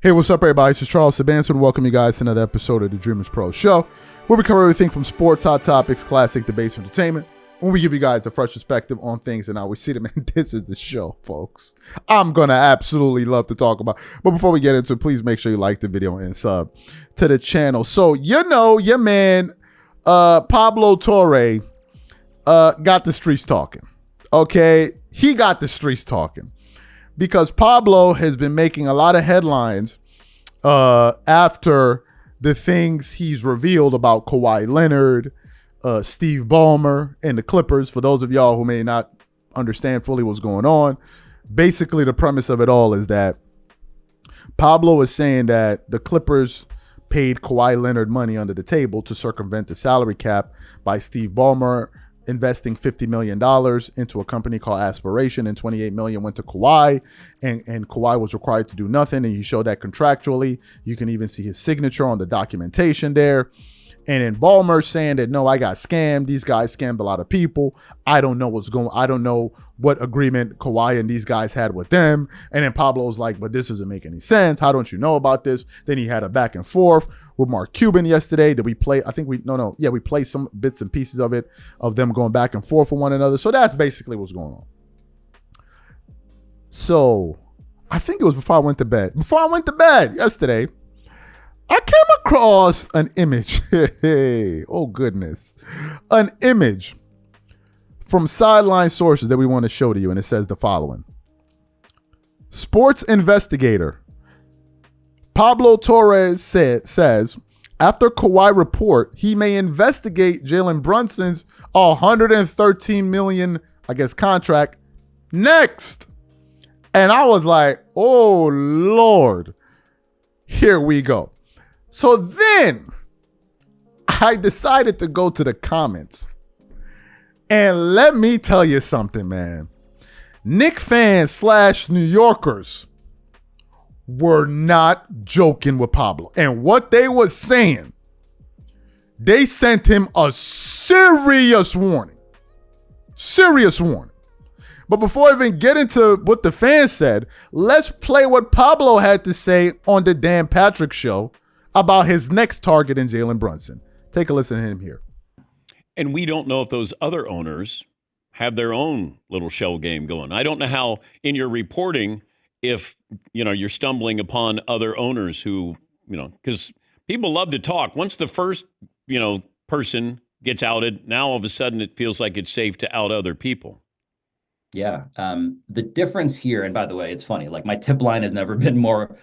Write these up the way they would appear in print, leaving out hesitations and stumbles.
Hey, what's up, everybody? This is Charles Sebastian. Welcome you guys to another episode of the DREAMERSPRO show, where we cover everything from sports, hot topics, classic debates, entertainment, when we give you guys a fresh perspective on things and how we see them. And this is the show, folks. I'm going to absolutely love to talk about. But before we get into it, please make sure you like the video and sub to the channel. So, you know, your man, Pablo Torre, got the streets talking. Okay? He got the streets talking. Because Pablo has been making a lot of headlines after the things he's revealed about Kawhi Leonard, Steve Ballmer, and the Clippers. For those of y'all who may not understand fully what's going on, basically the premise of it all is that Pablo is saying that the Clippers paid Kawhi Leonard money under the table to circumvent the salary cap by Steve Ballmer investing $50 million into a company called Aspiration, and $28 million went to Kawhi, and Kawhi was required to do nothing, and you show that contractually. You can even see his signature on the documentation there. And then Ballmer saying that, no, I got scammed. These guys scammed a lot of people. I don't know what agreement Kawhi and these guys had with them. And then Pablo was like, but this doesn't make any sense. How don't you know about this? Then he had a back and forth with Mark Cuban yesterday. Did we play? I think we played some bits and pieces of it, of them going back and forth with one another. So that's basically what's going on. So I think it was before I went to bed. Before I went to bed yesterday, I came across an image. Oh, goodness. An image from sideline sources that we want to show to you. And it says the following. Sports investigator Pablo Torre says, after Kawhi report, he may investigate Jalen Brunson's $113 million, contract next. And I was like, oh, Lord, here we go. So then I decided to go to the comments. And let me tell you something, man. Knicks fans / New Yorkers were not joking with Pablo. And what they were saying, they sent him a serious warning. Serious warning. But before I even get into what the fans said, let's play what Pablo had to say on the Dan Patrick show about his next target in Jalen Brunson. Take a listen to him here. And we don't know if those other owners have their own little shell game going. I don't know how in your reporting, if you're stumbling upon other owners who, because people love to talk. Once the first, person gets outed, now all of a sudden it feels like it's safe to out other people. Yeah. The difference here, and by the way, it's funny, like my tip line has never been more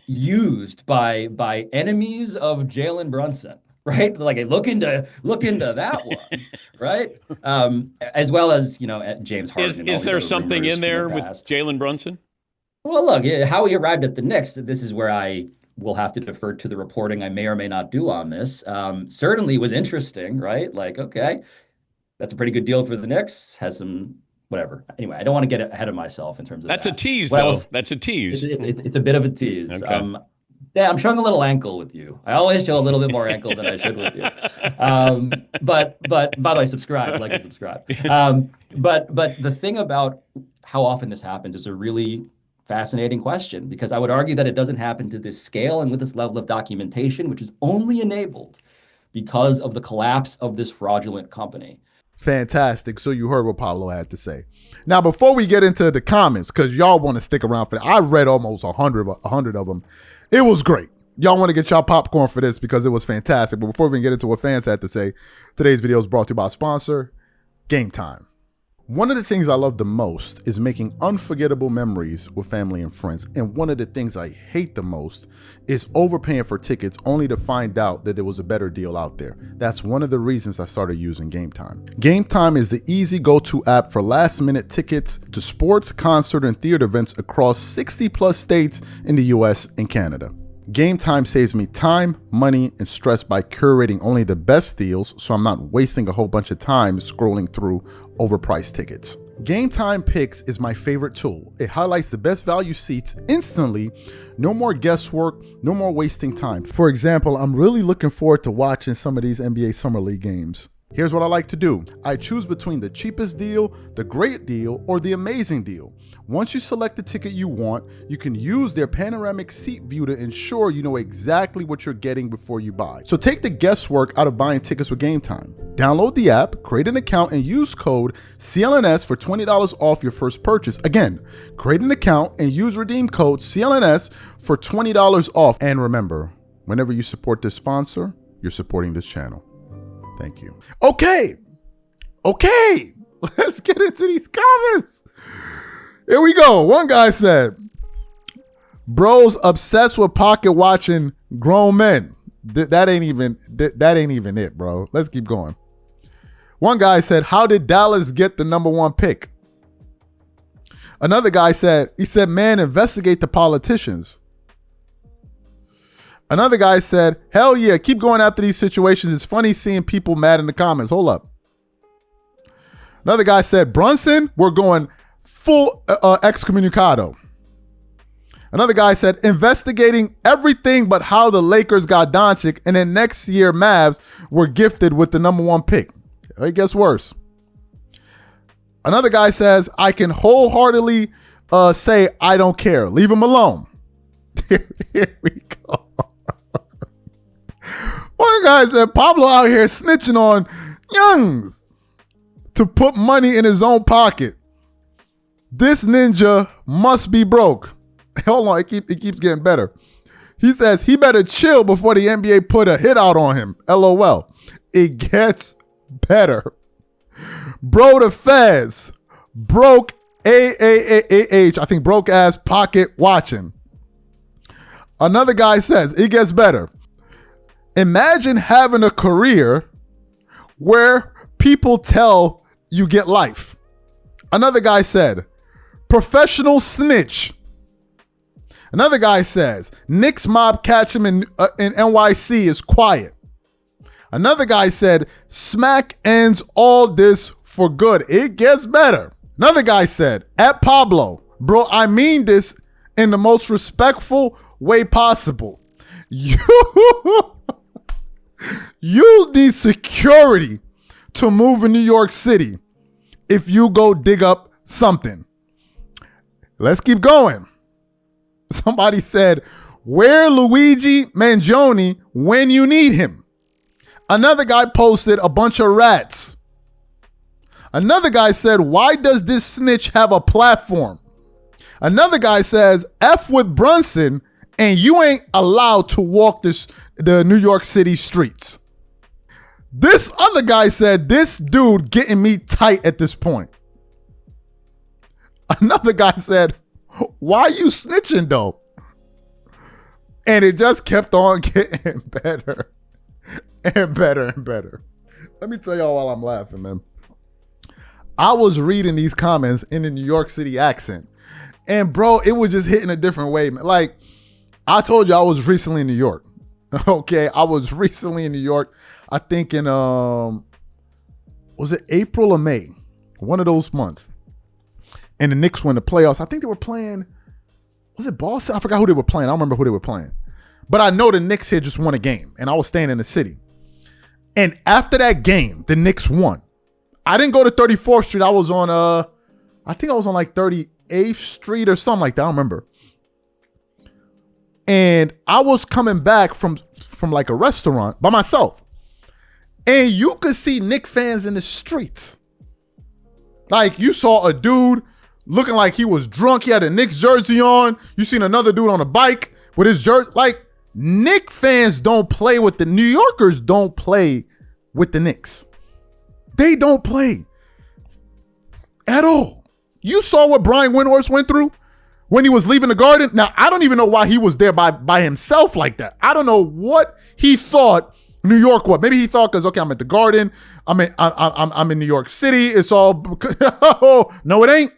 used by enemies of Jalen Brunson, right? Like look into that one, right? As well as, James Harden. Is there something in there with Jalen Brunson? Well, look, how he arrived at the Knicks, this is where I will have to defer to the reporting I may or may not do on this. Certainly was interesting, right? Like, okay, that's a pretty good deal for the Knicks. Has some whatever. Anyway, I don't want to get ahead of myself in terms of that's that. A tease, though. That's a tease. It's a bit of a tease. Okay. Yeah, I'm showing a little ankle with you. I always show a little bit more ankle than I should with you. But by the way, subscribe, like and subscribe. But the thing about how often this happens is a really fascinating question, because I would argue that it doesn't happen to this scale and with this level of documentation, which is only enabled because of the collapse of this fraudulent company. Fantastic. So you heard what Pablo had to say. Now, before we get into the comments, because y'all want to stick around for that, I read almost 100 of them. It was great. Y'all want to get y'all popcorn for this because it was fantastic. But before we get into what fans had to say, today's video is brought to you by sponsor, Game Time. One of the things I love the most is making unforgettable memories with family and friends. And one of the things I hate the most is overpaying for tickets only to find out that there was a better deal out there. That's one of the reasons I started using Game Time. Game Time is the easy go-to app for last-minute tickets to sports, concert, and theater events across 60+ states in the US and Canada. Game Time saves me time, money, and stress by curating only the best deals, so I'm not wasting a whole bunch of time scrolling through overpriced tickets. Game Time Picks is my favorite tool. It highlights the best value seats instantly. No more guesswork, no more wasting time. For example, I'm really looking forward to watching some of these NBA Summer League games. Here's what I like to do. I choose between the cheapest deal, the great deal, or the amazing deal. Once you select the ticket you want, you can use their panoramic seat view to ensure you know exactly what you're getting before you buy. So take the guesswork out of buying tickets with Game Time. Download the app, create an account, and use code CLNS for $20 off your first purchase. Again, create an account and use redeem code CLNS for $20 off. And remember, whenever you support this sponsor, you're supporting this channel. Thank you. Okay. Let's get into these comments. Here we go. One guy said, bros obsessed with pocket watching grown men. That ain't even it, bro. Let's keep going. One guy said, how did Dallas get the #1 pick? Another guy said, man, investigate the politicians. Another guy said, hell yeah, keep going after these situations. It's funny seeing people mad in the comments. Hold up. Another guy said, Brunson, we're going full excommunicado. Another guy said, investigating everything but how the Lakers got Doncic, and then next year Mavs were gifted with the #1 pick. It gets worse. Another guy says, I can wholeheartedly say I don't care. Leave him alone. Here we go. One guy said, Pablo out here snitching on youngs to put money in his own pocket. This ninja must be broke. Hold on, it keeps getting better. He says he better chill before the NBA put a hit out on him. LOL. It gets better. Bro the Fez. Broke AAAH. I think broke ass pocket watching. Another guy says it gets better. Imagine having a career where people tell you get life. Another guy said, professional snitch. Another guy says, Knicks mob catch him in NYC is quiet. Another guy said, smack ends all this for good. It gets better. Another guy said, at Pablo, bro, I mean this in the most respectful way possible. You need security to move in New York City if you go dig up something. Let's keep going. Somebody said, where Luigi Mangione when you need him? Another guy posted a bunch of rats. Another guy said, why does this snitch have a platform? Another guy says, F with Brunson and you ain't allowed to walk the New York City streets. This other guy said, this dude getting me tight at this point. Another guy said, why you snitching though? And it just kept on getting better and better and better. Let me tell y'all while I'm laughing, man. I was reading these comments in a New York City accent. And bro, it was just hitting a different way, man. Like, I told you I was recently in New York. Okay, I was recently in New York. I think in, was it April or May? One of those months. And the Knicks won the playoffs. I think they were playing, was it Boston? I forgot who they were playing. I don't remember who they were playing. But I know the Knicks had just won a game. And I was staying in the city. And after that game, the Knicks won. I didn't go to 34th Street. I was on, I think I was on like 38th Street or something like that. I don't remember. And I was coming back from like a restaurant by myself. And you could see Knicks fans in the streets. Like you saw a dude looking like he was drunk. He had a Knicks jersey on. You seen another dude on a bike with his jersey. Like Knicks fans don't play with the New Yorkers don't play with the Knicks. They don't play at all. You saw what Brian Windhorst went through when he was leaving the Garden. Now, I don't even know why he was there by himself like that. I don't know what he thought New York was. Maybe he thought because, okay, I'm at the Garden. I'm in New York City. It's all, no, it ain't.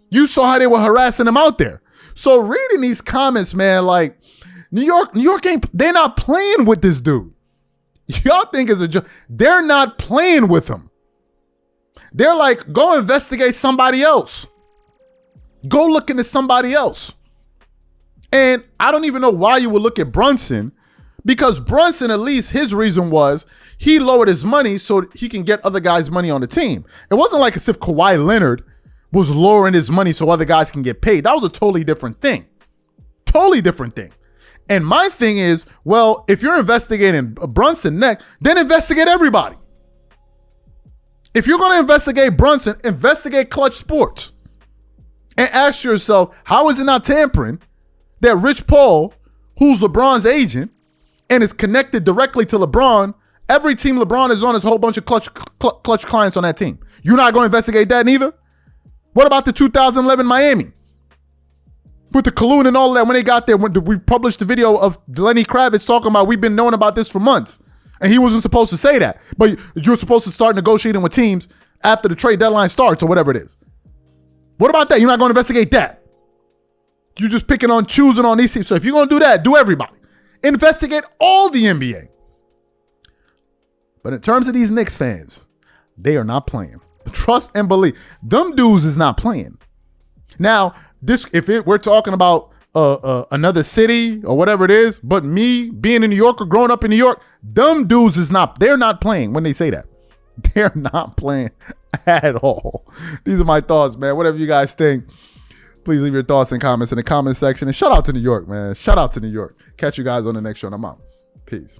You saw how they were harassing him out there. So reading these comments, man, like New York ain't, they're not playing with this dude. Y'all think it's a joke. They're not playing with him. They're like, go investigate somebody else. Go look into somebody else. And I don't even know why you would look at Brunson Because Brunson, at least his reason was he lowered his money so he can get other guys' money on the team. It wasn't like as if Kawhi Leonard was lowering his money so other guys can get paid. That was a totally different thing. Totally different thing. And my thing is, well, if you're investigating Brunson next, then investigate everybody. If you're going to investigate Brunson, investigate Clutch Sports. And ask yourself, how is it not tampering that Rich Paul, who's LeBron's agent, and is connected directly to LeBron, every team LeBron is on is a whole bunch of clutch clients on that team. You're not going to investigate that neither? What about the 2011 Miami? With the collusion and all that, when they got there, when we published the video of Lenny Kravitz talking about we've been knowing about this for months. And he wasn't supposed to say that. But you're supposed to start negotiating with teams after the trade deadline starts or whatever it is. What about that? You're not going to investigate that. You're just choosing on these teams. So if you're going to do that, do everybody. Investigate all the NBA. But in terms of these Knicks fans, they are not playing. Trust and believe. Them dudes is not playing. Now, we're talking about another city or whatever it is, but me being in New York or growing up in New York, them dudes they're not playing when they say that. They're not playing at all. These are my thoughts, man. Whatever you guys think, please leave your thoughts and comments in the comment section. And shout out to New York, man. Shout out to New York. Catch you guys on the next show. And I'm out. Peace.